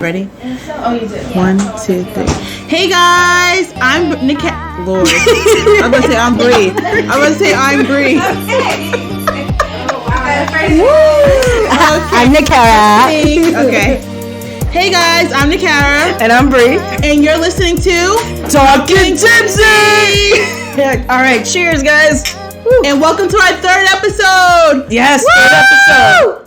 Ready? Oh, you did. 1, 2, 3. Hey guys, I'm Lord. I was about to say I'm Bree. I'm Bree. I'm Nicara. Okay. Hey guys, I'm Nicara. And I'm Bree. And you're listening to Talking Tipsy. All right, cheers, guys. Woo. And welcome to our third episode. Yes, Woo! third episode.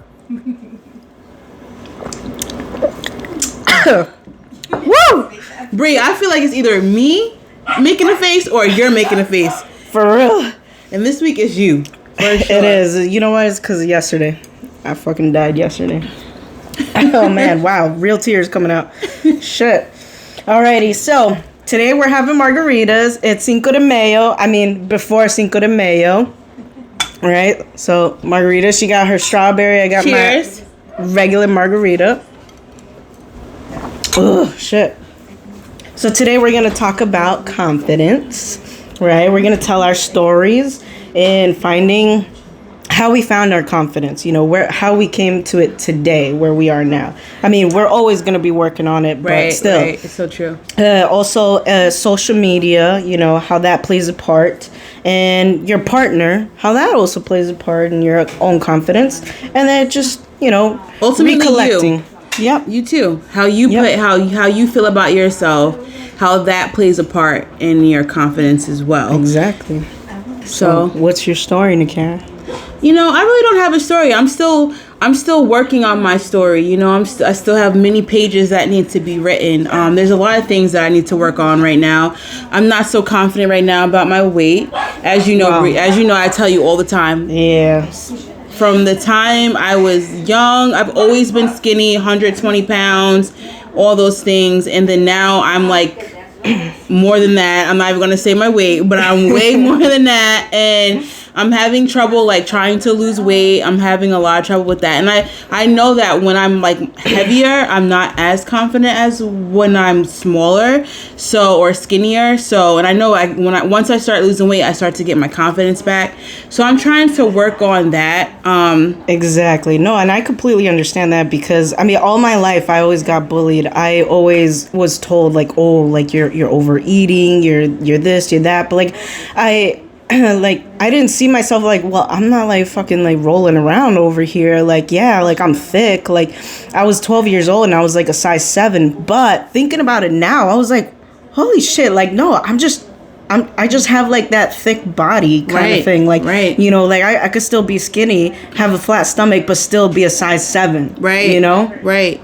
Woo! Bree, I feel like it's either me making a face or you're making a face. For real. And this week is you. For sure. It is. You know what? It's because of yesterday. I fucking died yesterday. Oh, man. Wow. Real tears coming out. Shit. Alrighty. So, today we're having margaritas. It's Cinco de Mayo. I mean, before Cinco de Mayo. Right? So, margarita. She got her strawberry. I got Cheers. my regular margarita. Oh, shit. So today we're going to talk about confidence, right? We're going to tell our stories and finding how we found our confidence, how we came to it today, where we are now. I mean, we're always going to be working on it, but still. Right. It's so true. Also, social media, how that plays a part. And your partner, how that also plays a part in your own confidence. And then just, ultimately recollecting. You. Yep. You too. How you play, how you feel about yourself, how that plays a part in your confidence as well. Exactly. So what's your story, Nicara? I really don't have a story. I'm still working on my story. I still have many pages that need to be written. There's a lot of things that I need to work on right now. I'm not so confident right now about my weight. As you know, wow. I tell you all the time. Yeah. From the time I was young, I've always been skinny, 120 pounds, all those things. And then now I'm like more than that. I'm not even going to say my weight, but I'm way more than that. And I'm having trouble like trying to lose weight. I'm having a lot of trouble with that. And I know that when I'm like heavier, I'm not as confident as when I'm smaller, or skinnier. And I know once I start losing weight, I start to get my confidence back. So I'm trying to work on that. Exactly. No, and I completely understand that because all my life I always got bullied. I always was told like, oh, like you're overeating, you're this, you're that. But like I didn't see myself like, well, I'm not like fucking like rolling around over here. Like, yeah, like I'm thick. Like I was 12 years old and I was like a size 7. But thinking about it now, I was like, holy shit. Like, no, I just have like that thick body kind of thing. Like, right. Like I could still be skinny, have a flat stomach, but still be a size 7. Right. Right.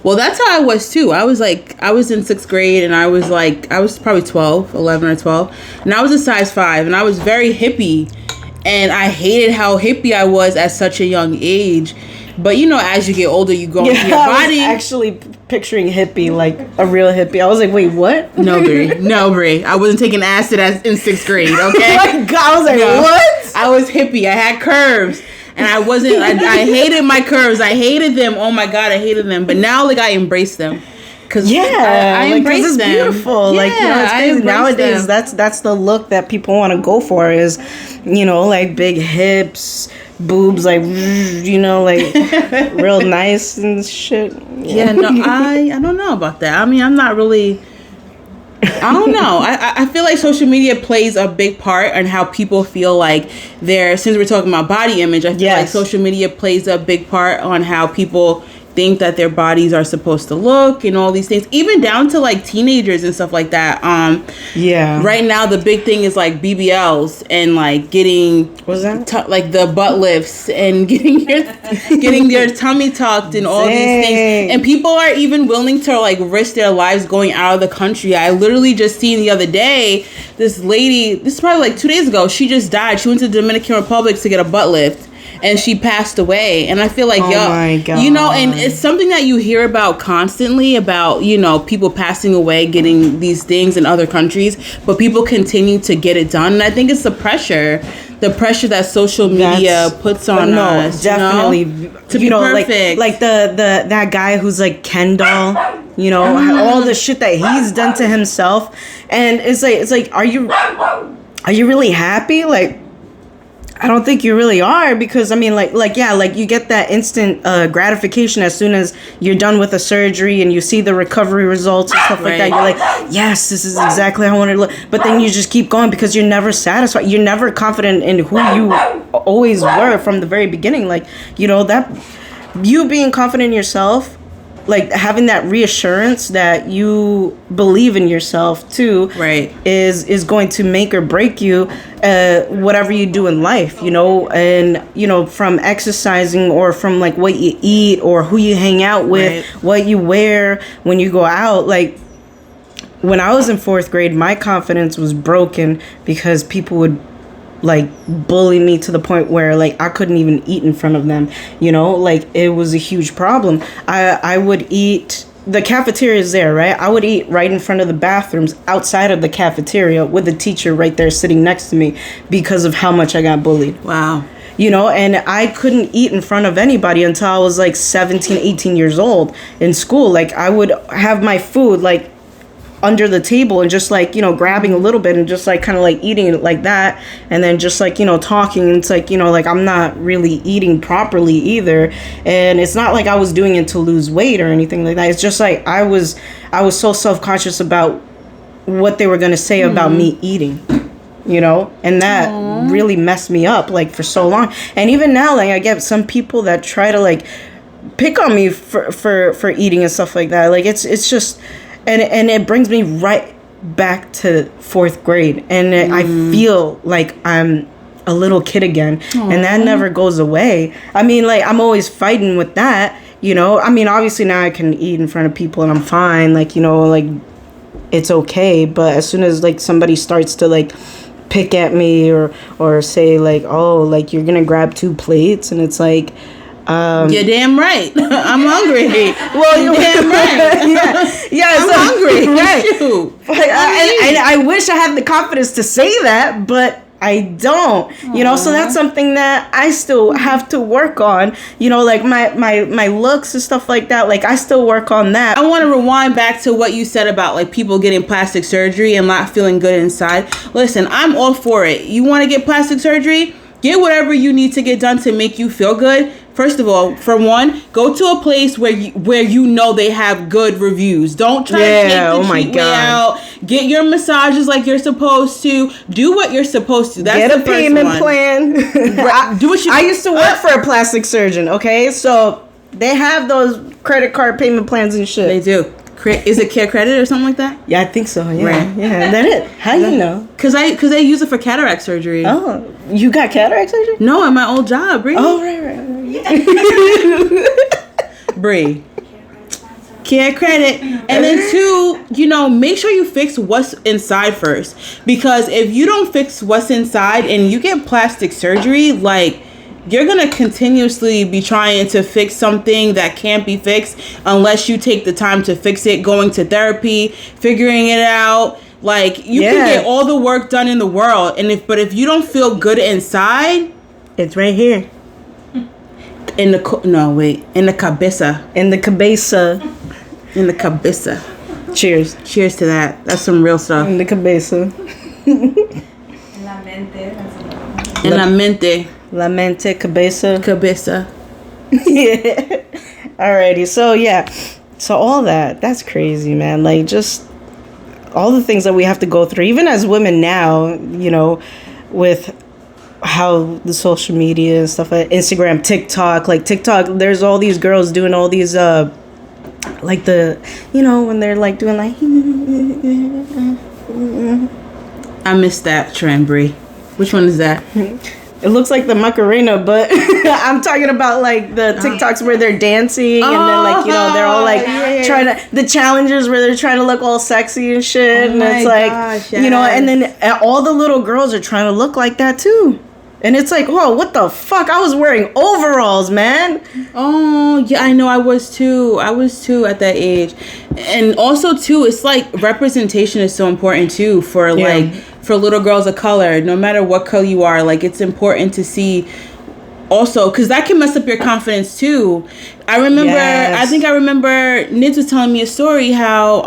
Well, that's how I was too. I was in 6th grade and I was probably 11 or 12. And I was a size 5 and I was very hippie. And I hated how hippie I was at such a young age. But as you get older, you grow into your body. I was actually picturing hippie, like a real hippie. I was like, wait, what? No, Brie. I wasn't taking acid in 6th grade, okay? Oh my God, I was like, what? I was hippie. I had curves. And I hated my curves. I hated them. Oh my God, I hated them. But now, like, I embrace them. Cause I embrace them. Beautiful. Yeah, like, it's crazy. Nowadays, them. that's the look that people want to go for is, like big hips, boobs, like, like real nice and shit. Yeah, no, I don't know about that. I'm not really... I don't know. I feel like social media plays a big part on how people feel like since we're talking about body image, I feel like social media plays a big part on how people think that their bodies are supposed to look and all these things, even down to like teenagers and stuff like that. Right now the big thing is like BBLs and like getting like the butt lifts and getting your tummy tucked and all these things. And people are even willing to like risk their lives going out of the country. I literally just seen the other day this lady. This is probably like 2 days ago. She just died. She went to the Dominican Republic to get a butt lift. And she passed away. And I feel like, my God. And it's something that you hear about constantly about, people passing away, getting these things in other countries, but people continue to get it done. And I think it's the pressure that social media puts on us. Definitely. To be perfect. Like that guy who's like Ken doll, all the shit that he's done to himself. And it's like, are you really happy? Like, I don't think you really are, because I mean, like you get that instant gratification as soon as you're done with a surgery and you see the recovery results and stuff like that. You're like, yes, this is exactly how I wanted to look. But then you just keep going because you're never satisfied. You're never confident in who you always were from the very beginning. Like, you know, that you being confident in yourself, like having that reassurance that you believe in yourself too, right, is going to make or break you, whatever you do in life, you know. And you know, from exercising or from like what you eat or who you hang out with, right, what you wear when you go out. Like when I was in 4th grade, my confidence was broken because people would like bully me to the point where like I couldn't even eat in front of them, you know. Like it was a huge problem. I would eat, the cafeteria is there, right? I would eat right in front of the bathrooms outside of the cafeteria with the teacher right there sitting next to me because of how much I got bullied. Wow. You know, and I couldn't eat in front of anybody until I was like 17, 18 years old in school. Like I would have my food like under the table and just like, you know, grabbing a little bit and just like kind of like eating it like that, and then just like, you know, talking. It's like, you know, like I'm not really eating properly either, and it's not like I was doing it to lose weight or anything like that. It's just like I was so self-conscious about what they were going to say about me eating, you know, and that really messed me up like for so long. And even now, like I get some people that try to like pick on me for eating and stuff like that. Like it's just, and it brings me right back to 4th grade, and I feel like I'm a little kid again. Aww. And that never goes away. I mean, like I'm always fighting with that, you know. I mean, obviously now I can eat in front of people and I'm fine, like, you know, like it's okay. But as soon as like somebody starts to like pick at me or say like, oh, like you're gonna grab 2 plates, and it's like, you're damn right. I'm hungry. Well, you're damn right. Yeah, I'm hungry. Right. Shoot. I wish I had the confidence to say that, but I don't. You know, so that's something that I still have to work on. You know, like my looks and stuff like that. Like I still work on that. I want to rewind back to what you said about like people getting plastic surgery and not feeling good inside. Listen, I'm all for it. You want to get plastic surgery? Get whatever you need to get done to make you feel good. First of all, for one, go to a place where you know they have good reviews. Don't try to take the cheap way out. Get your massages like you're supposed to. Do what you're supposed to. That's Get a payment plan. Do what you. I used to work for a plastic surgeon. Okay, so they have those credit card payment plans and shit. They do. Is it Care Credit or something like that? Yeah, I think so. Yeah, right. Yeah. That it. How you know? Cause they use it for cataract surgery. Oh, you got cataract surgery? No, at my old job, Bree. Oh, right. Bree. Care Credit. And then 2, you know, make sure you fix what's inside first, because if you don't fix what's inside and you get plastic surgery, like, you're going to continuously be trying to fix something that can't be fixed unless you take the time to fix it, going to therapy, figuring it out. Like, you can get all the work done in the world, and if you don't feel good inside, it's right here. In the cabeza. In the cabeza. In the cabeza. Cheers. Cheers to that. That's some real stuff. In the cabeza. La mente. In la mente. La mente, cabeza. Cabeza. Yeah. Alrighty. So, yeah. So, all that's crazy, man. Like, just all the things that we have to go through, even as women now, you know, with how the social media and stuff, like Instagram, TikTok, there's all these girls doing all these, like the, you know, when they're like doing like, I missed that trend, Brie. Which one is that? It looks like the Macarena, but I'm talking about like the TikToks where they're dancing and then like, you know, they're all like trying to, the challenges where they're trying to look all sexy and shit. And it's like, gosh, you know, and then all the little girls are trying to look like that too. And it's like, whoa, what the fuck? I was wearing overalls, man. Oh, yeah, I know. I was too at that age. And also, too, it's like representation is so important, too, for like, for little girls of color, no matter what color you are. Like, it's important to see also, because that can mess up your confidence, too. I remember, I remember Nids was telling me a story how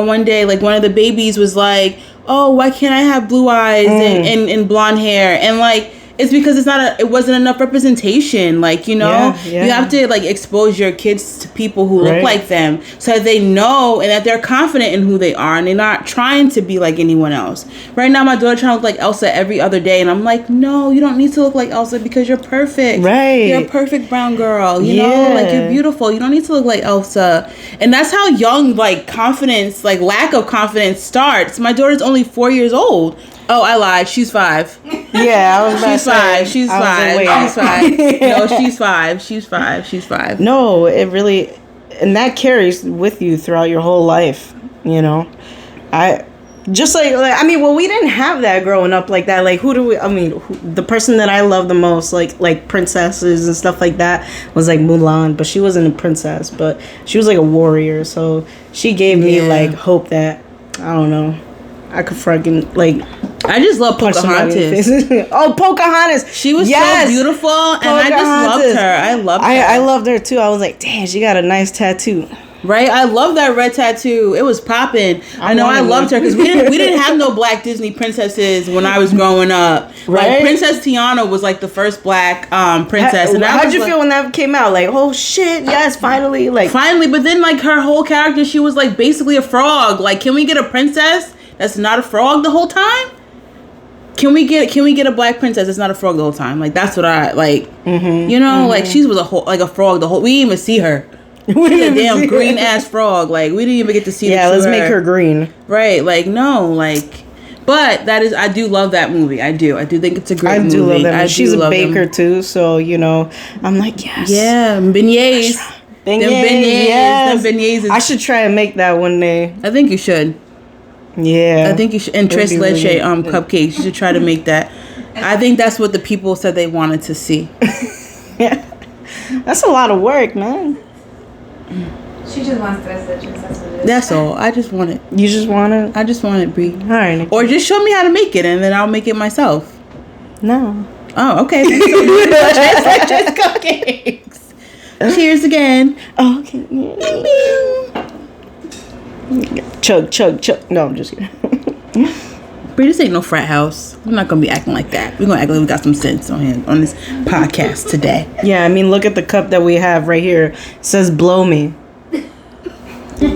one day, like, one of the babies was like, oh, why can't I have blue eyes and blonde hair? And like, It's because it wasn't enough representation. Like, you know, Yeah. you have to like expose your kids to people who Right. look like them so that they know and that they're confident in who they are and they're not trying to be like anyone else. Right now, my daughter trying to look like Elsa every other day, and I'm like, no, you don't need to look like Elsa because you're perfect. Right. You're a perfect brown girl. You Yeah. know, like you're beautiful. You don't need to look like Elsa. And that's how young, like, confidence, like lack of confidence starts. My daughter's only 4 years old. Oh, I lied. She's 5. Yeah, I was about She's to 5. say, She's I was 5. like, She's 5. No, she's 5. She's 5. She's 5. No, it really, and that carries with you throughout your whole life. You know, I just like I mean, well, we didn't have that growing up like that. Like, the person that I love the most, like princesses and stuff like that, was like Mulan, but she wasn't a princess, but she was like a warrior. So she gave me like hope that, I don't know, I could fucking like. I just love Pocahontas. Oh, Pocahontas. She was so beautiful, and I just loved her. I loved her. I loved her too. I was like, damn, she got a nice tattoo. Right? I love that red tattoo. It was popping. I know I loved her because we didn't have no black Disney princesses when I was growing up. Right? Like, Princess Tiana was like the first black princess. And how'd you feel when that came out? Like, oh shit, yes, finally. Like, finally, but then like her whole character, she was like basically a frog. Like, can we get a princess that's not a frog the whole time? Can we get a black princess that's not a frog the whole time? Like, that's what I like. You know, like she was a frog the whole. We didn't even see her. She's a damn green ass frog. Like, we didn't even get to see. Yeah, let's make her green. Right? Like, no, like. But that is, I do love that movie. I do think it's a great movie. I do love that movie. She's a baker too, so you know, I'm like, yes. Yeah, beignets. Them beignets. I should try and make that one day. I think you should. Yeah. I think you should. And Tres Leche cupcakes. You should try to make that. I think that's what the people said they wanted to see. Yeah. That's a lot of work, man. She just wants Tres Leches. That's what it is. That's all. I just want it. You just want it? I just want it, Brie. All right. Or just show me how to make it, and then I'll make it myself. No. Oh, okay. Tres Leches cupcakes. Cheers again. Oh, okay. Chug. No, I'm just kidding. Brie, this ain't no frat house. We're not gonna be acting like that. We're gonna act like we got some sense on this podcast today. Yeah, I mean, look at the cup that we have right here. It says "Blow me."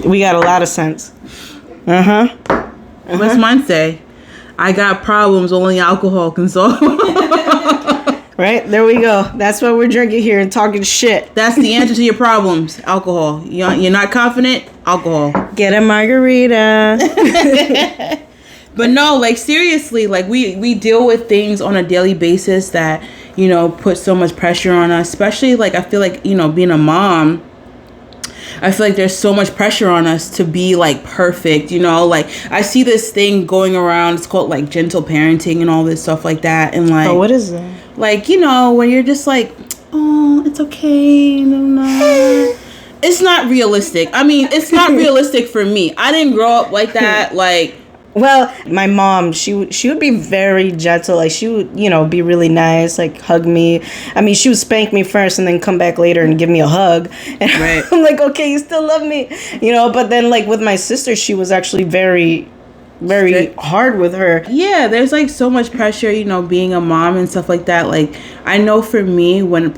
We got a lot of sense. What's mine say? I got problems only alcohol can solve. Right, there we go. That's why we're drinking here and talking shit. That's the answer to your problems. Alcohol. You're not confident? Alcohol. Get a margarita. But no, like, seriously, like, we deal with things on a daily basis that, you know, put so much pressure on us. Especially, like, I feel like, you know, being a mom, I feel like there's so much pressure on us to be, like, perfect, you know? Like, I see this thing going around. It's called, like, gentle parenting and all this stuff like that. And, like... Oh, what is that? Like, you know, when you're just like, oh, it's okay. No. It's not realistic. I mean, it's not realistic for me. I didn't grow up like that. Like... Well, my mom, she would be very gentle. Like, she would, you know, be really nice, like, hug me. I mean, she would spank me first and then come back later and give me a hug. And right. I'm like, okay, you still love me. You know, but then, like, with my sister, she was actually very hard with her. Yeah, there's, like, so much pressure, you know, being a mom and stuff like that. Like, I know for me, when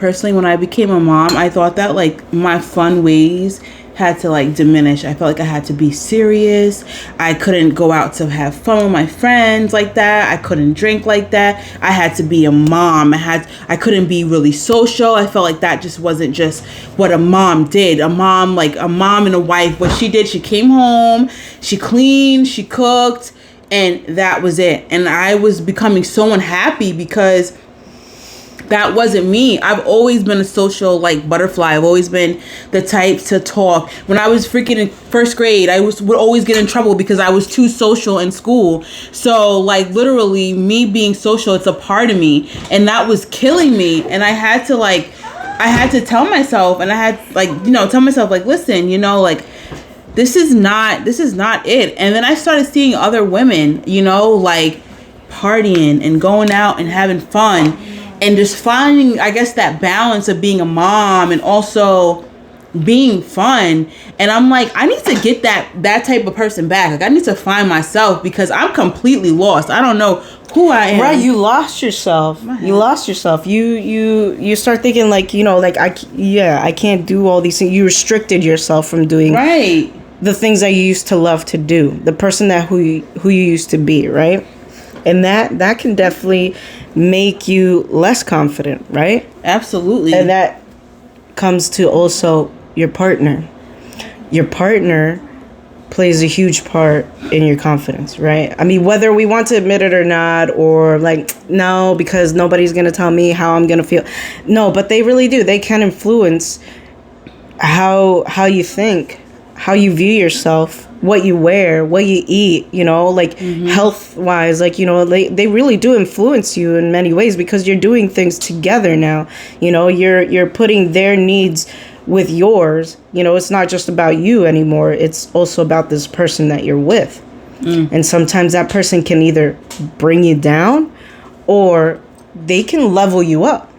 I became a mom, I thought that, like, my fun ways had to, like, diminish. I felt like I had to be serious. I couldn't go out to have fun with my friends like that. I couldn't drink like that. I had to be a mom. I couldn't be really social. I felt like that just wasn't just what a mom did. A mom and a wife, what she did, she came home, she cleaned, she cooked, and that was it. And I was becoming so unhappy because that wasn't me. I've always been a social, like, butterfly. I've always been the type to talk. When I was freaking in first grade, I would always get in trouble because I was too social in school. So, like, literally, me being social, it's a part of me. And that was killing me. And I had to tell myself, and I had, like, you know, tell myself, like, listen, you know, like, this is not it. And then I started seeing other women, you know, like, partying and going out and having fun. And just finding, I guess, that balance of being a mom and also being fun, and I'm like, I need to get that type of person back. Like, I need to find myself because I'm completely lost. I don't know who I am. Right, you lost yourself. You lost yourself. You start thinking like, you know, like I can't do all these things. You restricted yourself from doing the things that you used to love to do. The person that who you used to be, right? And that can definitely make you less confident, right? Absolutely. And that comes to also your partner. Your partner plays a huge part in your confidence, right? I mean, whether we want to admit it or not, or like, no, because nobody's going to tell me how I'm going to feel. No, but they really do. They can influence how you think, how you view yourself, what you wear, what you eat, you know, like health wise, like, you know, they really do influence you in many ways because you're doing things together now. You know, you're putting their needs with yours. You know, it's not just about you anymore. It's also about this person that you're with. And sometimes that person can either bring you down or they can level you up,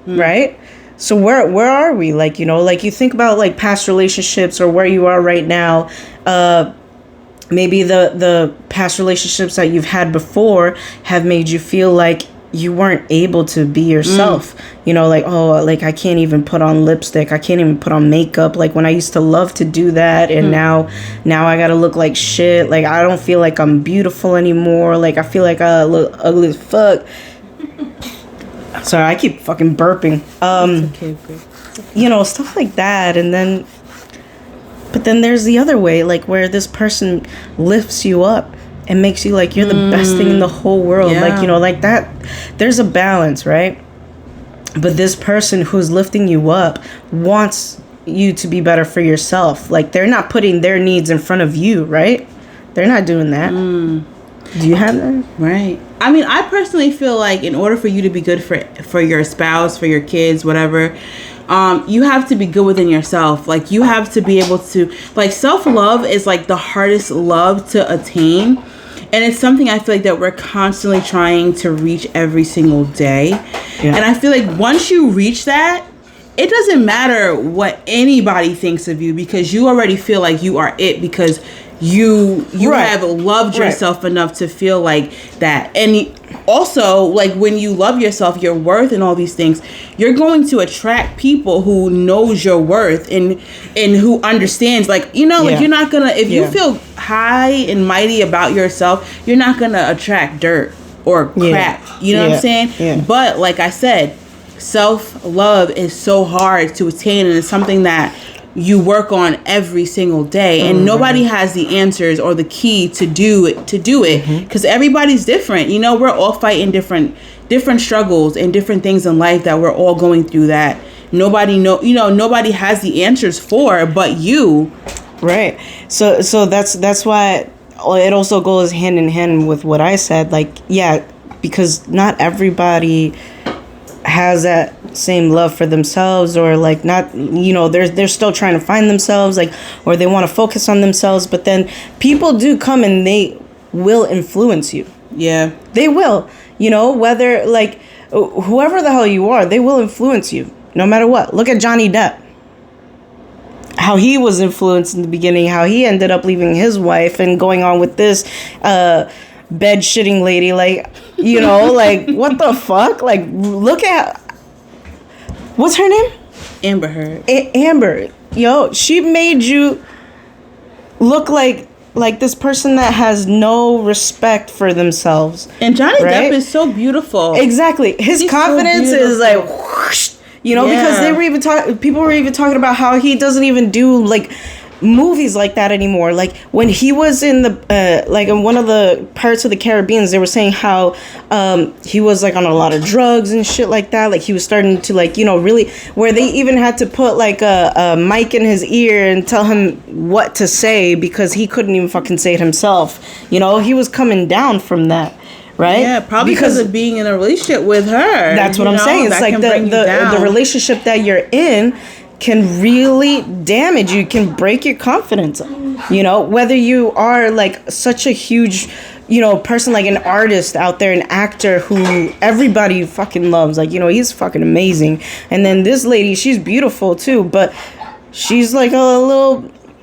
right? So where are we? Like, you know, like you think about like past relationships or where you are right now. Maybe the past relationships that you've had before have made you feel like you weren't able to be yourself. You know, like, oh, like I can't even put on lipstick. I can't even put on makeup. Like when I used to love to do that. And now I got to look like shit. Like I don't feel like I'm beautiful anymore. Like I feel like I look ugly as fuck. Sorry, I keep fucking burping. Okay. You know, stuff like that. And then, but then there's the other way, like where this person lifts you up and makes you like you're the best thing in the whole world. Yeah. Like, you know, like that. There's a balance, right? But this person who's lifting you up wants you to be better for yourself. Like they're not putting their needs in front of you, right? They're not doing that. Do you have that? Right. I mean, I personally feel like in order for you to be good for your spouse, for your kids, whatever, you have to be good within yourself. Like you have to be able to, like, self-love is like the hardest love to attain. And it's something I feel like that we're constantly trying to reach every single day. Yeah. And I feel like once you reach that, it doesn't matter what anybody thinks of you because you already feel like you are it because you have loved yourself enough to feel like that. And also, like, when you love yourself, your worth and all these things, you're going to attract people who knows your worth and who understands, like, you know, like you're not gonna, if you feel high and mighty about yourself, you're not gonna attract dirt or crap. You know what I'm saying? Yeah. But like I said, self-love is so hard to attain, and it's something that you work on every single day, and nobody has the answers or the key to do it because everybody's different. You know, we're all fighting different struggles and different things in life that we're all going through that nobody has the answers for but you. Right. So that's why it also goes hand in hand with what I said. Like, yeah, because not everybody has that same love for themselves, or like, not, you know, they're still trying to find themselves, like, or they want to focus on themselves, but then people do come and they will influence you. Yeah, they will, you know, whether like whoever the hell you are, they will influence you no matter what. Look at Johnny Depp, how he was influenced in the beginning, how he ended up leaving his wife and going on with this bed shitting lady. Like, you know, like, what the fuck? Like, look at, what's her name? Amber Heard. Amber. Yo, she made you look like this person that has no respect for themselves. And Johnny Depp is so beautiful. Exactly. He's confidence so is like whoosh, you know, because people were even talking about how he doesn't even do like movies like that anymore. Like when he was in the like in one of the Pirates of the Caribbean, they were saying how he was like on a lot of drugs and shit like that. Like he was starting to, like, you know, really, where they even had to put like a mic in his ear and tell him what to say because he couldn't even fucking say it himself. You know, he was coming down from that. Right? Yeah, probably because of being in a relationship with her. That's what I'm saying. It's like the relationship that you're in can really damage you, can break your confidence. You know, whether you are like such a huge, you know, person, like an artist out there, an actor who everybody fucking loves. Like, you know, he's fucking amazing. And then this lady, she's beautiful too, but she's like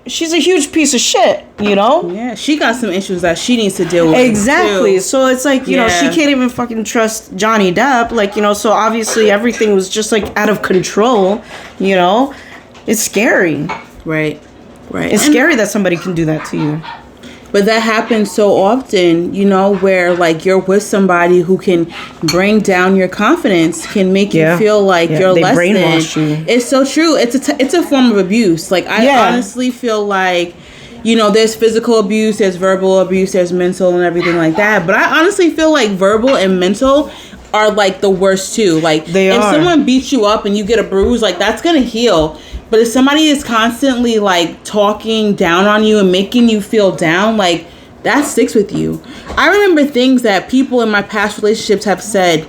she's a huge piece of shit, you know? Yeah, she got some issues that she needs to deal with. Exactly. Too. So it's like, you know, she can't even fucking trust Johnny Depp. Like, you know, so obviously everything was just like out of control, you know? It's scary. Right. It's scary that somebody can do that to you. But that happens so often, you know, where like you're with somebody who can bring down your confidence, can make you feel like you're less brainwash than. you. It's so true. It's a form of abuse. Like I honestly feel like, you know, there's physical abuse, there's verbal abuse, there's mental and everything like that. But I honestly feel like verbal and mental are like the worst too. Like if someone beats you up and you get a bruise, like that's gonna heal. But if somebody is constantly like talking down on you and making you feel down, like that sticks with you. I remember things that people in my past relationships have said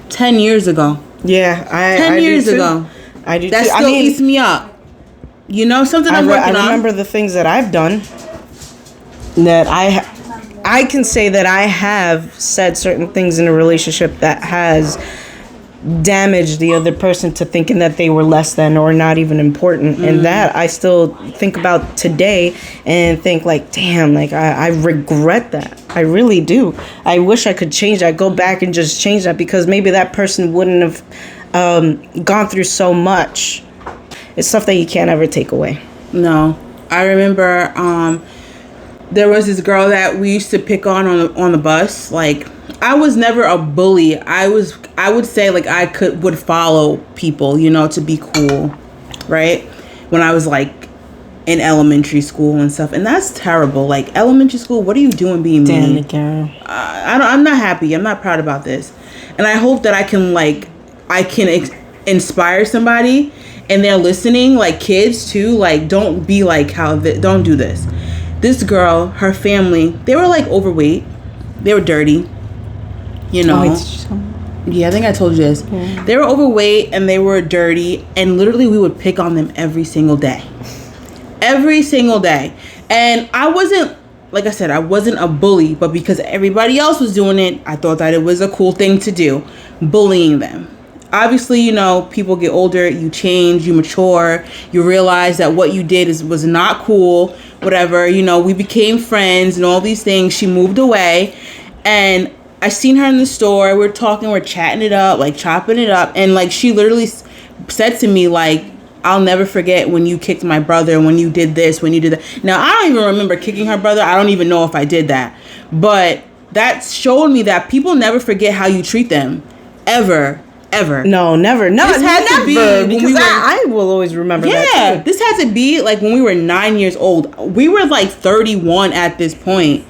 10 years ago. Yeah, 10 years ago. I do that too. Still eats me up. You know, something I'm working on. I remember the things that I've done that I can say that I have said certain things in a relationship that has damaged the other person to thinking that they were less than or not even important. And that I still think about today and think like, damn, like I regret that. I really do. I wish I could change that. Go back and just change that, because maybe that person wouldn't have gone through so much. It's stuff that you can't ever take away. No. I remember there was this girl that we used to pick on the bus. Like, I was never a bully. I would say like I would follow people, you know, to be cool, right? When I was like in elementary school and stuff, and that's terrible. Like elementary school, what are you doing being mean? I'm not happy. I'm not proud about this, and I hope that I can inspire somebody, and they're listening, like kids too. Like don't be like don't do this. This girl, her family, they were like overweight, they were dirty. You know, yeah, I think I told you this. Yeah. They were overweight and they were dirty, and literally we would pick on them every single day. Every single day. And I wasn't, like I said, I wasn't a bully, but because everybody else was doing it, I thought that it was a cool thing to do, bullying them. Obviously, you know, people get older, you change, you mature, you realize that what you did was not cool, whatever. You know, we became friends and all these things. She moved away, and I seen her in the store. We're talking, we're chatting it up, like chopping it up. And like, she literally said to me, like, I'll never forget when you kicked my brother, when you did this, when you did that. Now, I don't even remember kicking her brother. I don't even know if I did that. But that showed me that people never forget how you treat them. Ever. No, never. No, this had to be because I will always remember that. Yeah, this had to be like when we were 9 years old. We were like 31 at this point.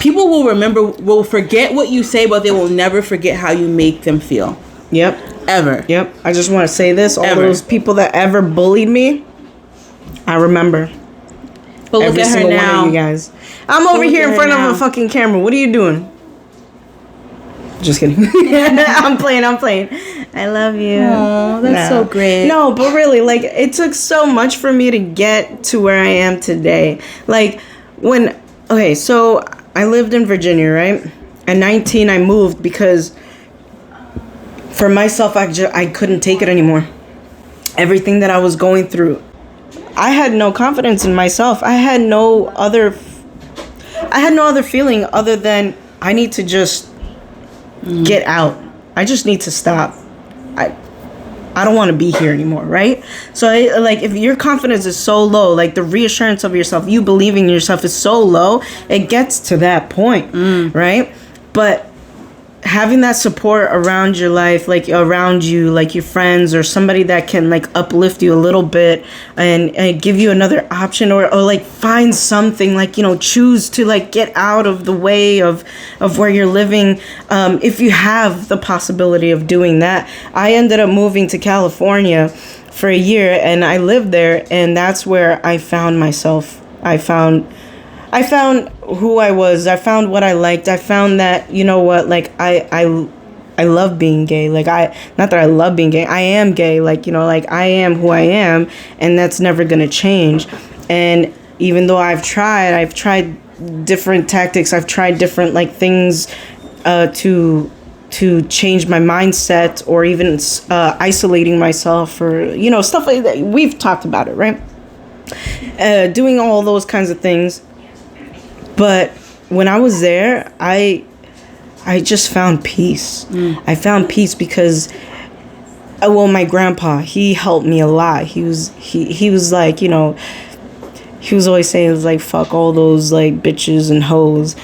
People will forget what you say, but they will never forget how you make them feel. Yep. Ever. Yep. I just want to say this. All those people that ever bullied me, I remember. But look at her now. One of you guys. I'm over here in front of a fucking camera. What are you doing? Just kidding. I'm playing. I love you. Oh, that's so great. No, but really, like, it took so much for me to get to where I am today. Like, so I lived in Virginia, right? At 19, I moved because for myself, I couldn't take it anymore. Everything that I was going through, I had no confidence in myself. I had no other feeling other than I need to just get out. I just need to stop. I don't want to be here anymore, right? So if your confidence is so low, like the reassurance of yourself, you believing in yourself is so low, it gets to that point, right? But having that support around your life, like around you, like your friends or somebody that can like uplift you a little bit and give you another option or like find something, like, you know, choose to like get out of the way of where you're living. If you have the possibility of doing that. I ended up moving to California for a year and I lived there, and that's where I found myself. I found who I was. I found what I liked. I found that, you know what, like I love being gay. Like not that I love being gay. I am gay. Like, you know, like I am who I am, and that's never going to change. And even though I've tried different tactics. I've tried different like things to change my mindset, or even isolating myself, or stuff like that. We've talked about it, right? Doing all those kinds of things. But when I was there, I just found peace. I found peace because my grandpa, he helped me a lot. He was like, he was always saying, like, fuck all those, like, bitches and hoes.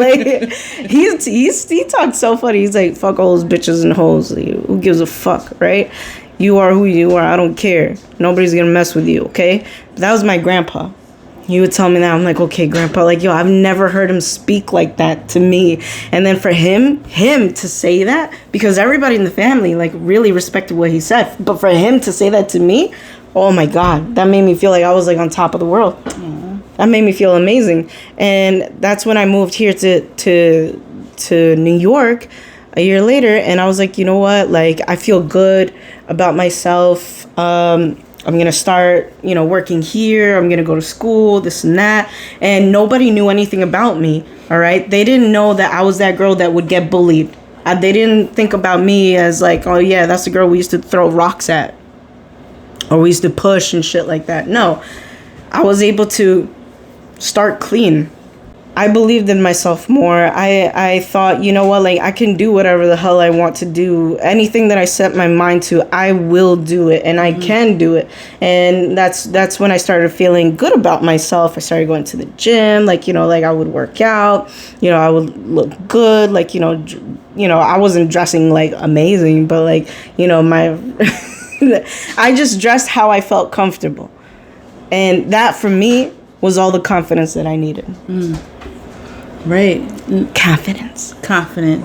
Like, he talked so funny. He's like, fuck all those bitches and hoes. Like, who gives a fuck, right? You are who you are. I don't care. Nobody's gonna mess with you, okay? That was my grandpa. He would tell me that. I'm like, okay, grandpa. Like, yo, I've never heard him speak like that to me. And then for him to say that, because everybody in the family, like, really respected what he said. But for him to say that to me, oh my God, that made me feel like I was, like, on top of the world. Aww. That made me feel amazing. And that's when I moved here to New York a year later. And I was like, you know what? Like, I feel good about myself. I'm going to start, working here. I'm going to go to school, this and that. And nobody knew anything about me, all right? They didn't know that I was that girl that would get bullied. They didn't think about me as like, oh, yeah, that's the girl we used to throw rocks at. Or we used to push and shit like that. No, I was able to start clean. I believed in myself more. I thought, you know what, like, I can do whatever the hell I want to do. Anything that I set my mind to, I will do it, and I can do it. And that's when I started feeling good about myself. I started going to the gym, like, like I would work out, I would look good, like, I wasn't dressing like amazing, but like, my I just dressed how I felt comfortable. And that for me was all the confidence that I needed. Right. Confident.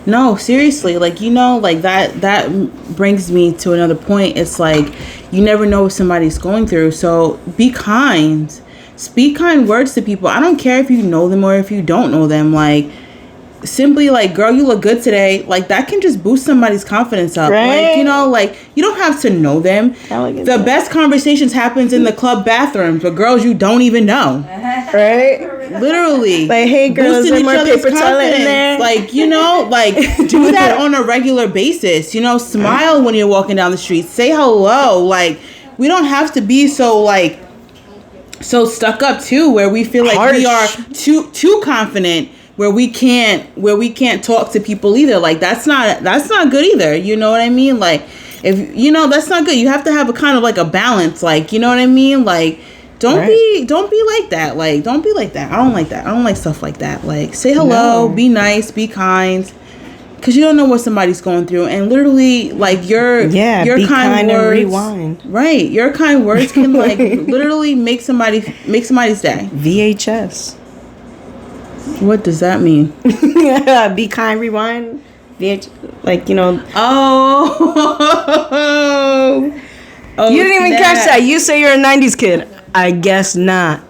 No, seriously, like, like that brings me to another point. It's like, you never know what somebody's going through. So be kind. Speak kind words to people. I don't care if you know them or if you don't know them. Like, simply like, girl, you look good today. Like, that can just boost somebody's confidence up. Right? Like, like, you don't have to know them. The best conversations happens in the club bathrooms with girls you don't even know. Right? Literally. Like, hey, girls, there's more paper toilet in there. Like, like, do that on a regular basis. Smile when you're walking down the street. Say hello. Like, we don't have to be so, like, so stuck up too, where we feel like we are too confident, where we can't talk to people either. Like, that's not good either. You know what I mean? Like, if that's not good. You have to have a kind of like a balance. Like, you know what I mean? Like, don't be like that. Like, don't be like that. I don't like that. I don't like stuff like that. Like, say hello, be nice, be kind, because you don't know what somebody's going through. And literally, like, your kind words, and rewind. Right, your kind words can like literally make somebody's day. VHS. What does that mean? Be kind, rewind. Like, Oh, you didn't even catch that. You say you're a 90s kid. I guess not.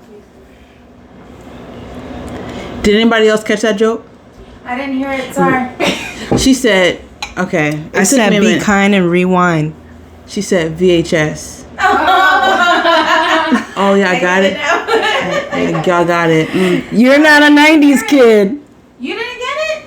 Did anybody else catch that joke? I didn't hear it, sorry. She said, okay. I said be kind and rewind. She said VHS. Oh, yeah, I got it. Y'all got it. You're not a 90s kid. You didn't get it?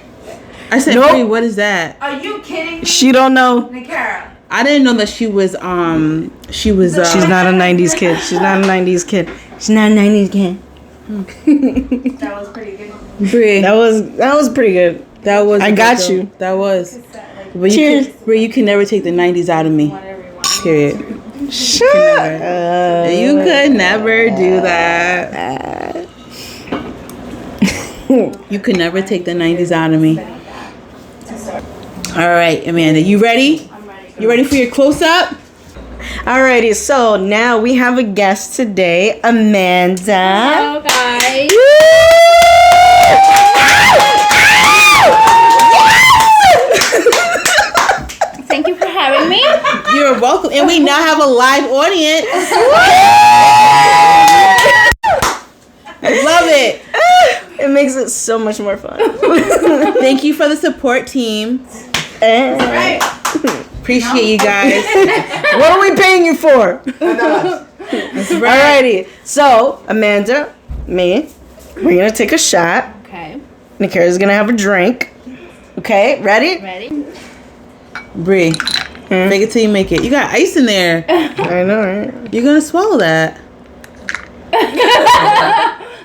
I said, nope. Hey, what is that? Are you kidding me? She don't know. Nikara. I didn't know that she was She's not a 90s kid. She's not a 90s kid. She's not a 90s kid. That was pretty good. Brie. That was pretty good. That was. I got you. That was. But cheers. You can never take the 90s out of me. Period. Shut up. You could never do that. You could never take the 90s out of me. All right, Amanda, you ready? I'm ready. You ready for your close-up? Alrighty, so now we have a guest today, Amanda. Hello, guys. Thank you for having me. You're welcome. And we now have a live audience. I love it. It makes it so much more fun. Thank you for the support team. Right. Appreciate you guys. What are we paying you for? That's right. Alrighty. So, Amanda, me, we're going to take a shot. Okay. Nikara's going to have a drink. Okay, ready? Ready? Bree, fake it till you make it. You got ice in there. I know, right? You're gonna swallow that.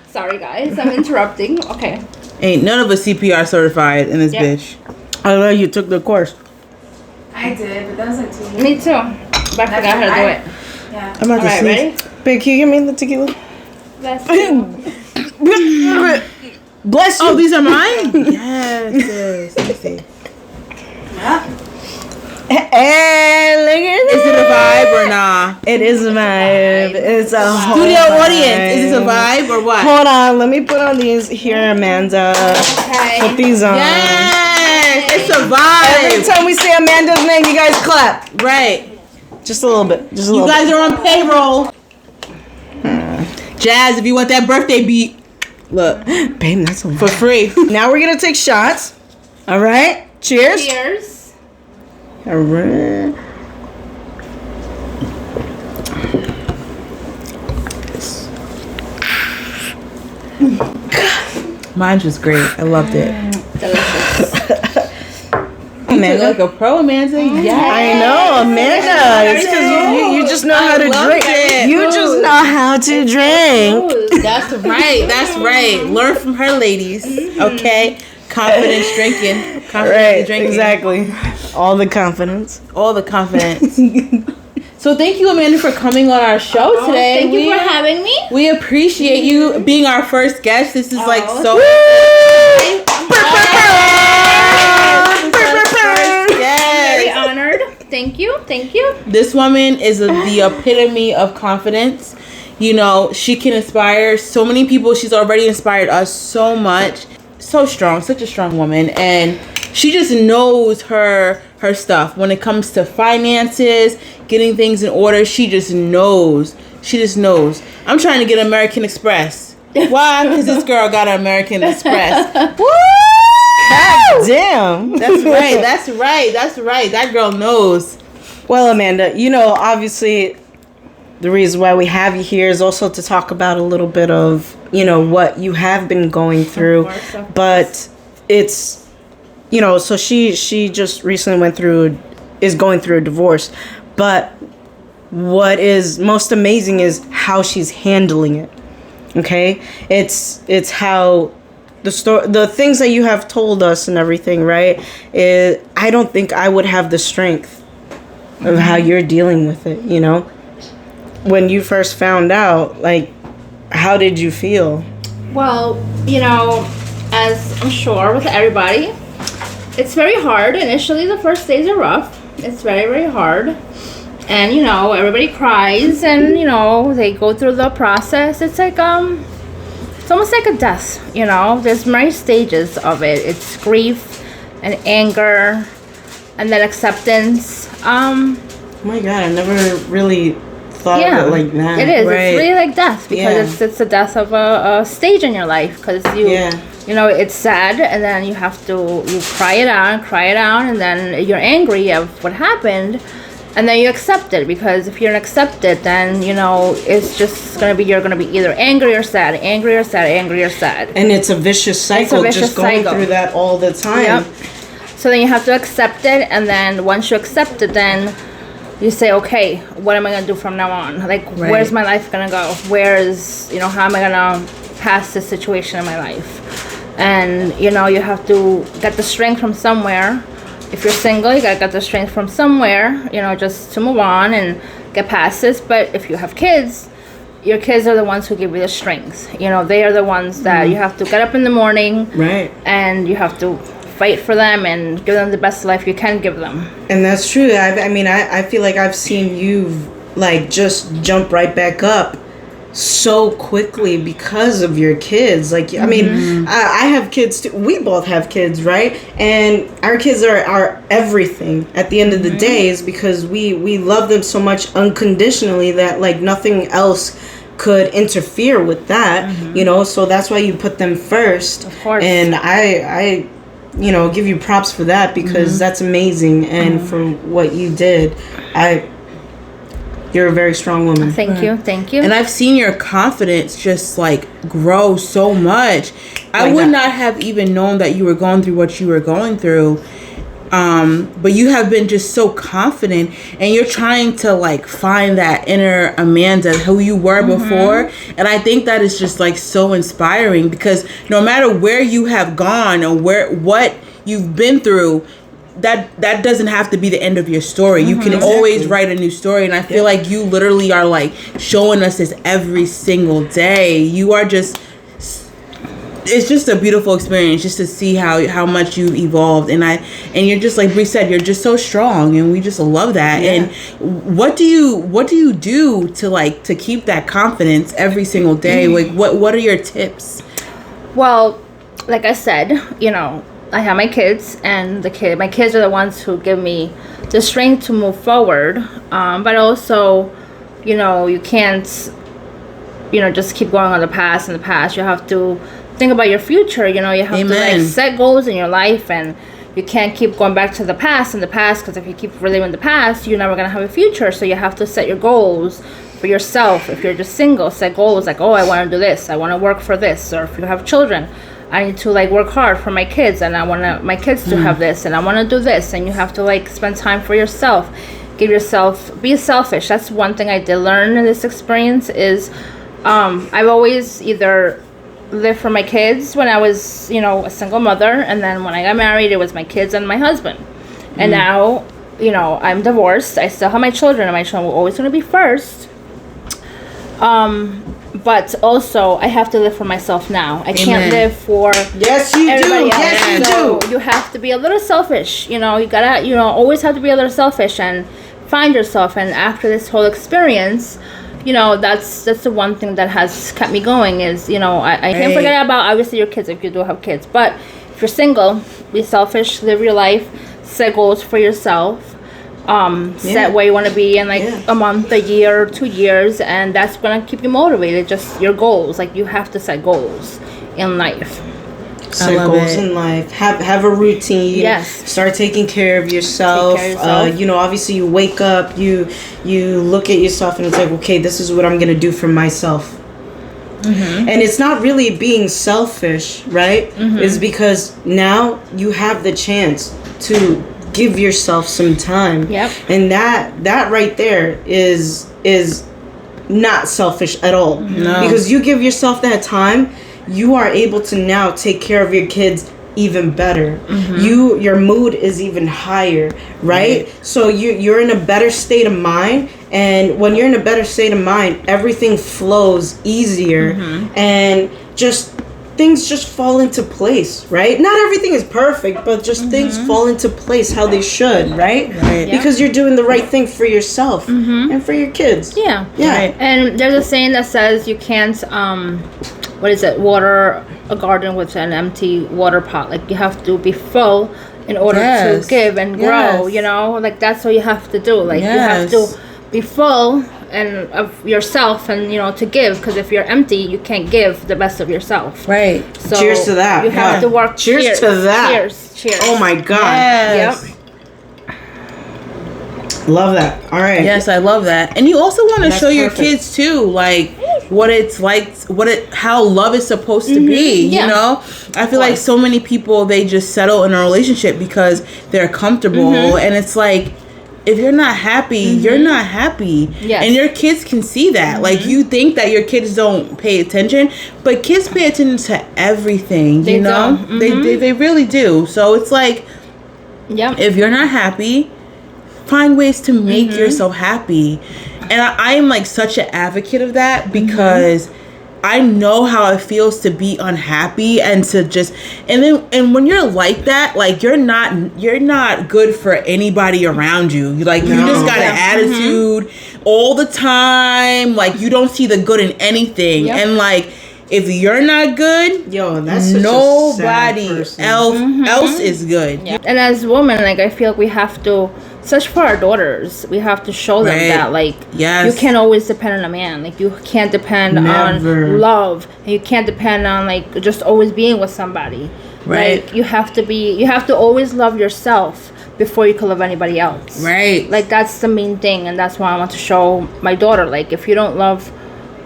Sorry, guys. I'm interrupting. Okay. Ain't none of us CPR certified in this Yep. bitch. I know you took the course. I did, but that was like 2 years. Me too. But I forgot how to do it. Yeah. I'm about to Alright, sneeze. ready? Babe, can you give me the tequila? Let's Bless you. Oh, these are mine? Yes. Let me see. Hey, look at Is it a vibe or nah? It is a vibe. It's a whole Studio vibe. audience, is this a vibe or what? Hold on, let me put on these here, Amanda. Okay. Put these on. Yes, it's a Every vibe. time we say Amanda's name, you guys clap. Right. Just a little bit. Just a You little guys are on payroll. Jazz, if you want that birthday beat, look, bit. Babe, that's a lot. for free. Now we're gonna take shots. All right. Cheers. Cheers. All right. Mine was great. I loved it. Delicious. Amanda. Like a pro, Amanda. Yeah. I know, Amanda. It's because you just know how to love drink. it. You just know how to drink. That's right. That's right. Learn from her, ladies. Okay. Confidence drinking. Confidence Right, drinking. exactly. All the confidence. All the confidence. So thank you, Amanda, for coming on our show today. Thank you for having me. We appreciate you being our first guest. This is like so. Very Yes. honored. Thank you. Thank you. This woman is the epitome of confidence. You know, she can inspire so many people. She's already inspired us so much. So strong, such a strong woman. And she just knows her stuff. When it comes to finances, getting things in order, she just knows. She just knows. I'm trying to get American Express. Why? Because this girl got an American Express. Woo! God damn. That's right. That's right. That's right. That girl knows. Well, Amanda, you know, obviously the reason why we have you here is also to talk about a little bit of, you know, what you have been going through. Of course. But it's, you know, so she just recently is going through a divorce. But what is most amazing is how she's handling it. Okay? It's how the things that you have told us and everything, right? I don't think I would have the strength of how you're dealing with it, you know? When you first found out, like, how did you feel? Well, you know, as I'm sure with everybody, it's very hard. Initially, the first days are rough. It's very, very hard. And, you know, everybody cries and, you know, they go through the process. It's like, it's almost like a death, you know? There's many stages of it. It's grief and anger and then acceptance. Oh my God, I never really thought of it like that. It is. Right. It's really like death because Yeah. it's the death of a stage in your life because you know, it's sad and then you cry it out and then you're angry of what happened and then you accept it because if you don't accept it then, you know, it's just going to be, you're going to be either angry or sad. And it's a vicious cycle, just going through that all the time. Yep. So then you have to accept it and then once you accept it then you say, okay, what am I gonna do from now on? Like, where's my life gonna go? You know, how am I gonna pass this situation in my life? And, you know, you have to get the strength from somewhere. If you're single, you gotta get the strength from somewhere, you know, just to move on and get past this. But if you have kids, your kids are the ones who give you the strength. You know, they are the ones that you have to get up in the morning. Right. And you have to fight for them and give them the best life you can give them. And that's true. I feel like I've seen you like just jump right back up so quickly because of your kids. Like, I mean, I have kids too. We both have kids, right? And our kids are everything at the end of the day is because we love them so much unconditionally that like nothing else could interfere with that, you know? So that's why you put them first. Of course. And I you know, give you props for that because that's amazing. And for what you did, You're a very strong woman. Thank you. And I've seen your confidence just like grow so much. I would not have even known that you were going through what you were going through. But you have been just so confident, and you're trying to like find that inner Amanda who you were before. And I think that is just like so inspiring, because no matter where you have gone or what you've been through, that doesn't have to be the end of your story. You can always write a new story. And I feel like you literally are like showing us this every single day. You are just, it's just a beautiful experience just to see how much you've evolved. And you're just, like Bree said, you're just so strong, and we just love that. And what do you do to keep that confidence every single day? Like what are your tips? Well, like I said, I have my kids, and my kids are the ones who give me the strength to move forward. But also, you can't, just keep going on the past and the past. You have to think about your future. You have to like set goals in your life, and you can't keep going back to the past and the past, because if you keep reliving the past, you're never gonna have a future. So you have to set your goals for yourself. If you're just single, set goals like, oh, I want to do this, I want to work for this. Or if you have children, I need to like work hard for my kids, and I want my kids to have this, and I want to do this. And you have to like spend time for yourself. Be selfish. That's one thing I did learn in this experience is I've always either lived for my kids when I was, a single mother, and then when I got married, it was my kids and my husband. And now, I'm divorced. I still have my children, and my children will always going to be first. But also, I have to live for myself now. I can't live for everybody else. Yes, you do. You have to be a little selfish. You gotta, always have to be a little selfish and find yourself. And after this whole experience, that's the one thing that has kept me going is, I can't forget about obviously your kids if you do have kids. But if you're single, be selfish, live your life, set goals for yourself. Set where you want to be in like a month, a year, 2 years, and that's gonna keep you motivated. Just your goals. Like you have to set goals in life. Set goals in life. Have a routine. Yes. Start taking care of yourself. Obviously you wake up, you look at yourself, and it's like, okay, this is what I'm gonna do for myself. And it's not really being selfish, right? It's because now you have the chance to give yourself some time. And that right there is not selfish at all. No. Because you give yourself that time, you are able to now take care of your kids even better. Your mood is even higher, right? So you're in a better state of mind, and when you're in a better state of mind, everything flows easier, and things just fall into place, right? Not everything is perfect, but just things fall into place how they should, right? Because you're doing the right thing for yourself and for your kids. Yeah. Right. And there's a saying that says you can't water a garden with an empty water pot. Like you have to be full in order to give and grow, like that's what you have to do. Like you have to be full and of yourself, and to give, because if you're empty, you can't give the best of yourself. Right. So cheers to that. You have to work. Cheers to that. Cheers. Oh my God. Yes. Love that. All right. Yes, I love that. And you also want to show your kids too, like what it's like, how love is supposed to be. I feel like so many people, they just settle in a relationship because they're comfortable, and it's like, if you're not happy, you're not happy. Yes. And your kids can see that. Like, you think that your kids don't pay attention, but kids pay attention to everything, you know? They really do. So it's like, if you're not happy, find ways to make yourself happy. And I am like such an advocate of that, because I know how it feels to be unhappy and to just, and when you're like that, like you're not good for anybody around you. You just got an attitude all the time. Like you don't see the good in anything. And like, if you're not good, that's nobody else is good. And as women, like I feel like we have to, such for our daughters, we have to show them that, like, you can't always depend on a man. Like, you can't depend on love. And you can't depend on, like, just always being with somebody. Right. Like, you have to always love yourself before you could love anybody else. Right. Like, that's the main thing, and that's why I want to show my daughter, like, if you don't love,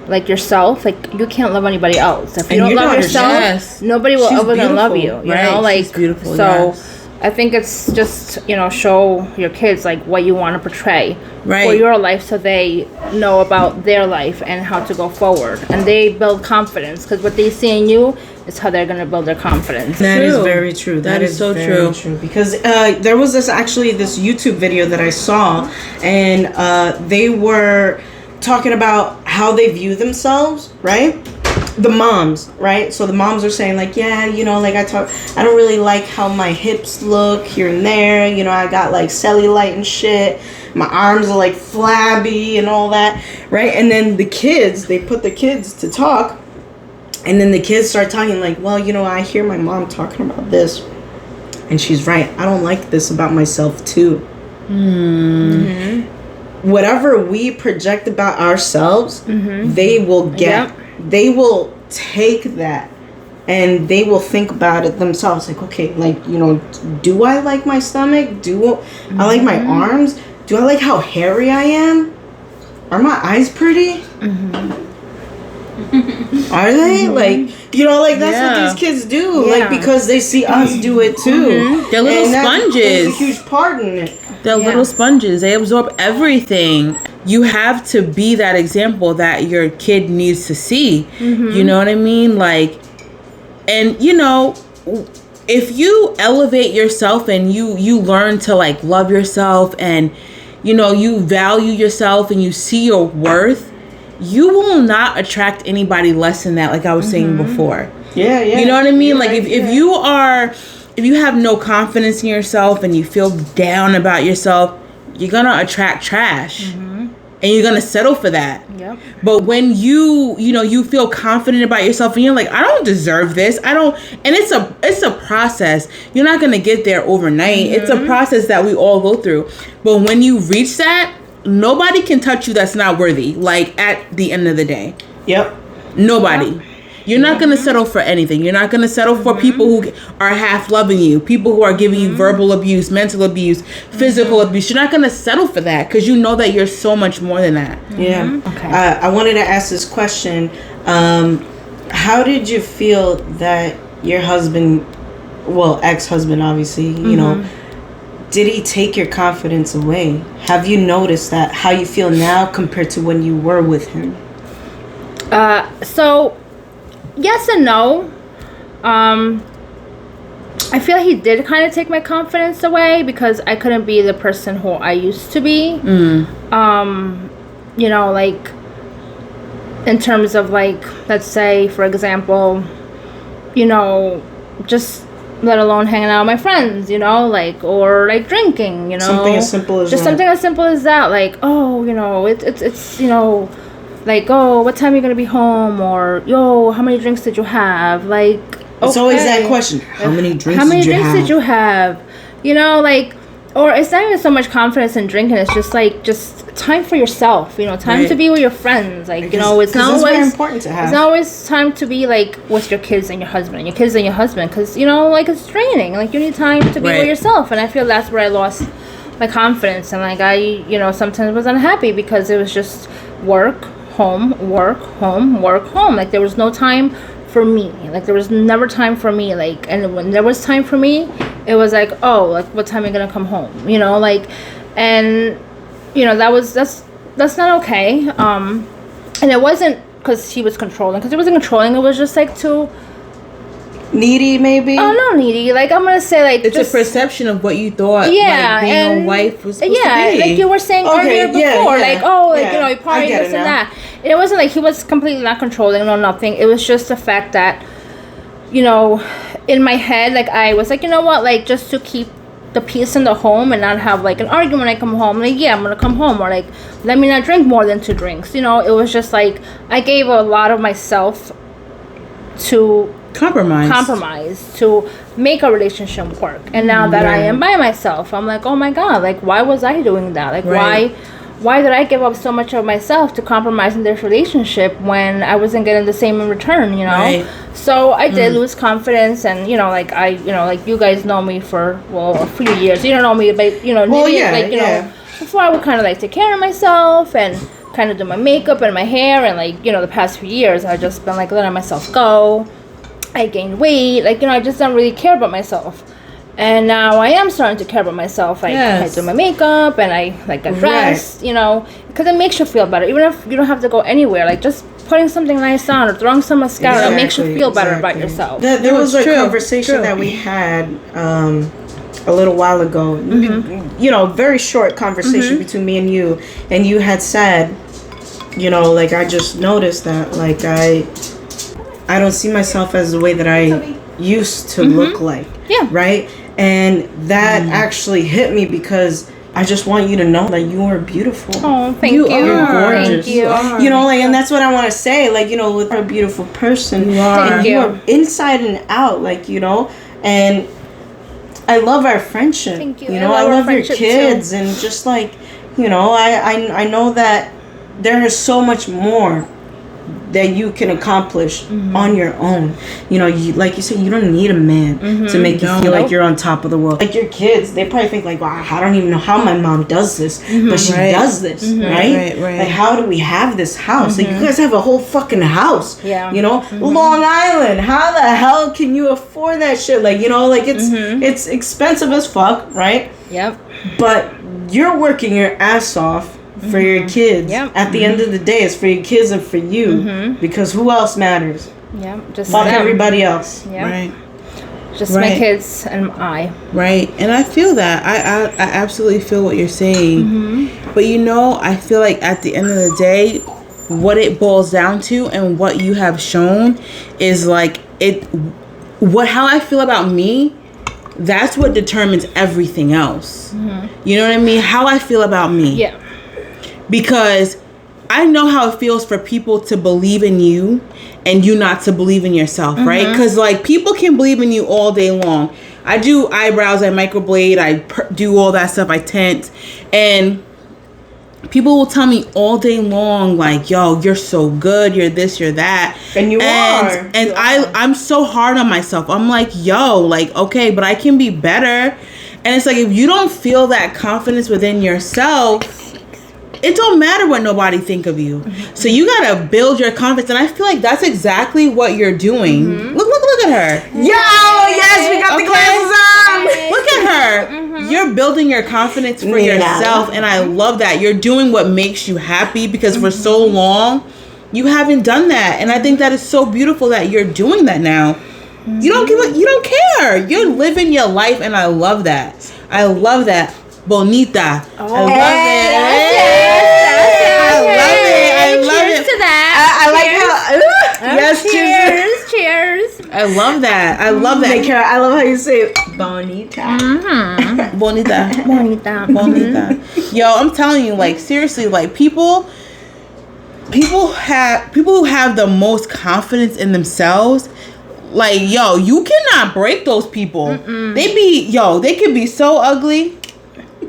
like, yourself, like, you can't love anybody else. If you don't love yourself, nobody will ever gonna love you. You know, like, she's beautiful. So I think it's just, you know, show your kids, like, what you want to portray for your life, so they know about their life and how to go forward, and they build confidence, because what they see in you is how they're going to build their confidence. That is very true. That is so true. Because there was this YouTube video that I saw, and they were talking about how they view themselves, right? The moms, right? So the moms are saying, like, yeah, you know, like, I don't really like how my hips look here and there. You know, I got, like, cellulite and shit. My arms are, like, flabby and all that, right? And then the kids, they put the kids to talk. And then the kids start talking, like, well, you know, I hear my mom talking about this. And she's right. I don't like this about myself, too. Mm-hmm. Whatever we project about ourselves, they will get. Yep. They will take that and they will think about it themselves. Like, okay, like, you know, do I like my stomach? Do I like my arms? Do I like how hairy I am? Are my eyes pretty? Are they? Like, you know, like, that's what these kids do. Like, because they see us do it too. They're little sponges. There's a huge part in it. They're little sponges. They absorb everything. You have to be that example that your kid needs to see. You know what I mean? Like, and, you know, if you elevate yourself and you learn to, like, love yourself, and, you know, you value yourself and you see your worth, you will not attract anybody less than that, like I was saying before. Yeah. You know what I mean? Like, if you have no confidence in yourself and you feel down about yourself, you're going to attract trash. And you're going to settle for that. Yep. But when you feel confident about yourself and you're like, I don't deserve this. And it's a process. You're not going to get there overnight. It's a process that we all go through. But when you reach that, nobody can touch you that's not worthy. Like, at the end of the day. Yep. Nobody. Yep. You're not going to settle for anything. You're not going to settle for people who are half loving you, people who are giving you verbal abuse, mental abuse, physical abuse. You're not going to settle for that, because you know that you're so much more than that. Yeah. Okay. I wanted to ask this question. How did you feel that your husband, well, ex-husband, obviously, you know, did he take your confidence away? Have you noticed that, how you feel now compared to when you were with him? So... yes and no. I feel like he did kind of take my confidence away, because I couldn't be the person who I used to be. You know, like, in terms of, like, let's say, for example, you know, just let alone hanging out with my friends, you know, like, or, like, drinking, you know. Something as simple as just that. Something as simple as that. Like, oh, you know, it's you know, like, oh, what time are you going to be home? Or, yo, how many drinks did you have? Like, it's always that question. How many drinks did you have? You know, like, or it's not even so much confidence in drinking. It's just, like, just time for yourself. You know, time to be with your friends. Like, because, you know, it's not always... very important to have. It's not always time to be, like, with your kids and your husband. Because, you know, like, it's draining. Like, you need time to be with yourself. And I feel that's where I lost my confidence. And, like, I, you know, sometimes was unhappy because it was just work, home, work, home, work, home. Like, there was no time for me. Like, there was never time for me. Like, and when there was time for me, it was like, oh, like, what time are you gonna come home? You know, like, and, you know, that's not okay. And it wasn't because he was controlling, because he wasn't controlling. It was just, like, too needy, maybe. Oh, no, needy. Like, I'm gonna say, like, it's just a perception of what you thought. Like, being a wife was supposed to be. Like you were saying earlier before, like, oh, like, you know, you party this and that. And it wasn't like he was completely not controlling, no, nothing. It was just the fact that, you know, in my head, like, I was like, you know what, like, just to keep the peace in the home and not have, like, an argument when I come home. Like, yeah, I'm gonna come home, or, like, let me not drink more than 2 drinks. You know, it was just like I gave a lot of myself to compromise to make a relationship work. And now that I am by myself, I'm like, oh my god, like, why was I doing that? Like, why did I give up so much of myself to compromise in this relationship when I wasn't getting the same in return, you know? Right. So I did lose confidence, and you know, like like you guys know me for a few years. You don't know me, but you know, Well, maybe, yeah, like you yeah. know, before I would kind of like take care of myself and kind of do my makeup and my hair, and like you know, the past few years I've just been like letting myself go. I gained weight, like you know, I just don't really care about myself. And now I am starting to care about myself. Like I do my makeup and I like get dressed, you know, because it makes you feel better. Even if you don't have to go anywhere, like just putting something nice on or throwing some mascara, it makes you feel better about yourself. There was a conversation that we had a little while ago. You know, very short conversation between me and you had said, you know, like I just noticed that like I don't see myself as the way that I used to look like. Yeah. Right? And that actually hit me because I just want you to know that you are beautiful. Oh, thank you. You're gorgeous. Thank You know, like, and that's what I want to say. Like, you know, with a beautiful person, you are inside and out. Like, you know, and I love our friendship. Thank you. You know, I love your kids, and just like, you know, I know that there is so much more that you can accomplish on your own. You know, like you said, you don't need a man to make you feel like you're on top of the world. Like your kids, they probably think like, wow, I don't even know how my mom does this, but she does this, right? Like, how do we have this house? Like, you guys have a whole fucking house. Yeah. You know, Long Island. How the hell can you afford that shit? Like, you know, like it's expensive as fuck, right? Yep. But you're working your ass off for your kids. Yep. At the end of the day, it's for your kids and for you. Because who else matters? Yep. Just Fuck them. everybody else. Yep. Right. Just my kids and I. Right. And I feel that. I absolutely feel what you're saying. But you know, I feel like at the end of the day, what it boils down to and what you have shown is like how I feel about me, that's what determines everything else. You know what I mean? How I feel about me. Yeah. Because I know how it feels for people to believe in you and you not to believe in yourself, right? Because like people can believe in you all day long. I do eyebrows, I microblade, I do all that stuff, I tint, and people will tell me all day long, like, yo, you're so good, you're this, you're that. And you are. And I'm so hard on myself. I'm like, yo, like, okay, but I can be better. And it's like, if you don't feel that confidence within yourself, it don't matter what nobody think of you. So you gotta build your confidence, and I feel like that's exactly what you're doing. Look at her. Yo, yes, we got the glasses on. Look at her. You're building your confidence for yourself, and I love that. You're doing what makes you happy, because for so long you haven't done that, and I think that is so beautiful that you're doing that now. You don't care. You're living your life, and I love that. I love that. Bonita. I love it. I love it. Cheers to that. I like how. Yes, Cheers. I love that. I love that. Kara, I love how you say bonita. Bonita. Yo, I'm telling you, like, seriously, like, people who have the most confidence in themselves, like, yo, you cannot break those people. They could be so ugly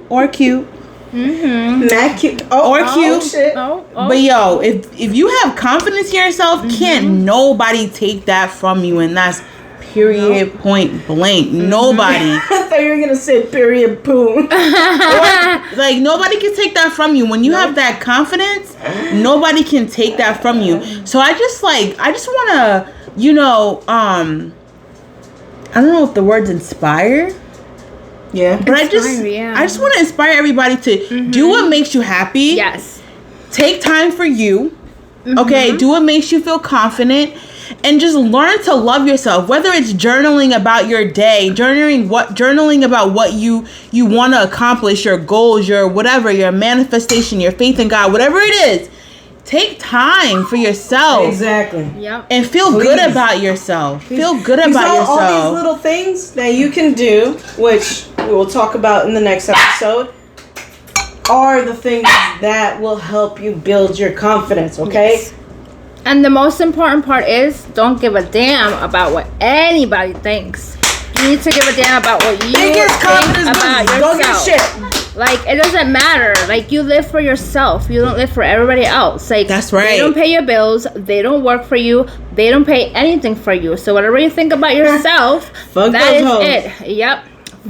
or cute. Not cute. Or cute. Shit. But yo, if you have confidence in yourself, can't nobody take that from you, and that's period, point blank. Nobody. I thought you were gonna say period poo. Like, nobody can take that from you. When you have that confidence, nobody can take that from you. So I just want to, you know, I don't know if the word's inspire. Yeah. But I just want to inspire everybody to do what makes you happy. Yes. Take time for you. Okay? Do what makes you feel confident. And just learn to love yourself. Whether it's journaling about your day, journaling about what you want to accomplish, your goals, your whatever, your manifestation, your faith in God, whatever it is. Take time for yourself. Exactly. Yep. And feel good about yourself. Feel good about yourself. All these little things that you can do, which we will talk about in the next episode, are the things that will help you build your confidence, okay? Yes. And the most important part is, don't give a damn about what anybody thinks. You need to give a damn about what you think about yourself. Don't give a shit. Like, it doesn't matter. Like, you live for yourself. You don't live for everybody else. Like, that's right. They don't pay your bills. They don't work for you. They don't pay anything for you. So whatever you think about yourself, that is it. Yep.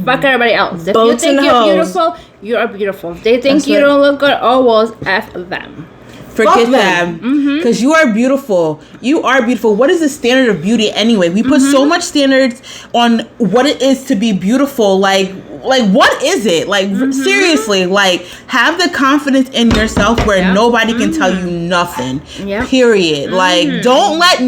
Fuck everybody else. If you think you're beautiful, you are beautiful. If they think you don't look good, oh well, F them. Forget them. Because you are beautiful. You are beautiful. What is the standard of beauty anyway? We put so much standards on what it is to be beautiful. Like what is it? Like, seriously, like, have the confidence in yourself where nobody can tell you nothing. Period. Like, don't let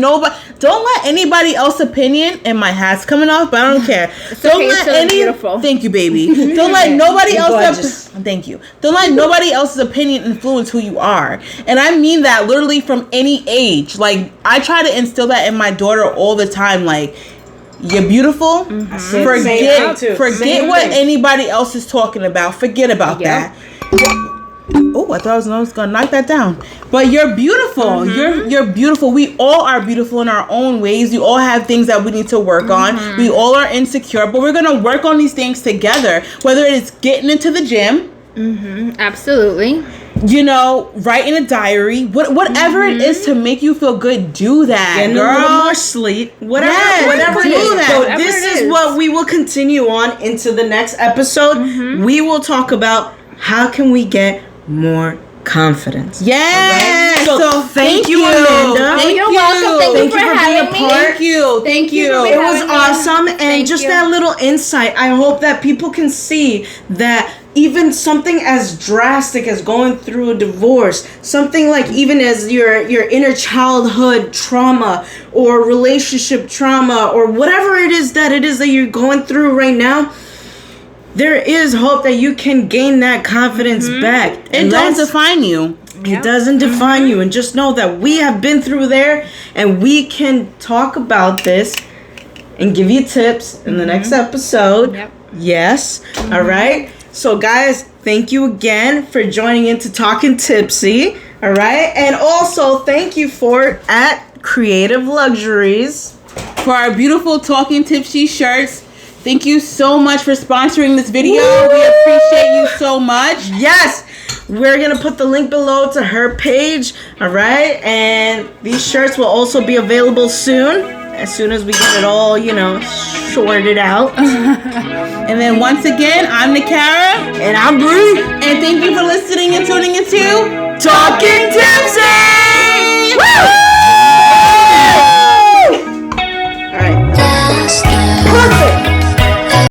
anybody else's opinion, and my hat's coming off, but I don't care. Thank you, baby. Don't let nobody else's thank you. Don't let nobody else's opinion influence who you are. And I mean that literally from any age. Like, I try to instill that in my daughter all the time. Like, you're beautiful. Forget what anybody else is talking about. Forget about that. Oh, I thought I was gonna knock that down. But you're beautiful. You're beautiful. We all are beautiful in our own ways. We all have things that we need to work on. We all are insecure, but we're gonna work on these things together. Whether it's getting into the gym. Absolutely. You know, writing a diary, whatever it is to make you feel good, do that. Getting a little more sleep, whatever it is. So this is what we will continue on into the next episode. We will talk about how can we get more confidence. Yes. Right? So thank you, Amanda. You're welcome. Thank you for having me. Thank you. It was awesome, and just that little insight. I hope that people can see that even something as drastic as going through a divorce, something like even as your inner childhood trauma or relationship trauma or whatever it is that you're going through right now, there is hope that you can gain that confidence back. It doesn't define you. It doesn't define you. And just know that we have been through there, and we can talk about this and give you tips in the next episode. Yes. All right. So, guys, thank you again for joining into Talking Tipsy. All right. And also, thank you at Creative Luxuries for our beautiful Talking Tipsy shirts. Thank you so much for sponsoring this video. We appreciate you so much. Yes. We're going to put the link below to her page. All right. And these shirts will also be available soon as we get it all, sorted out. And then once again, I'm Nakara. And I'm Bree. And thank you for listening and tuning into Talking Tipsy! Woo!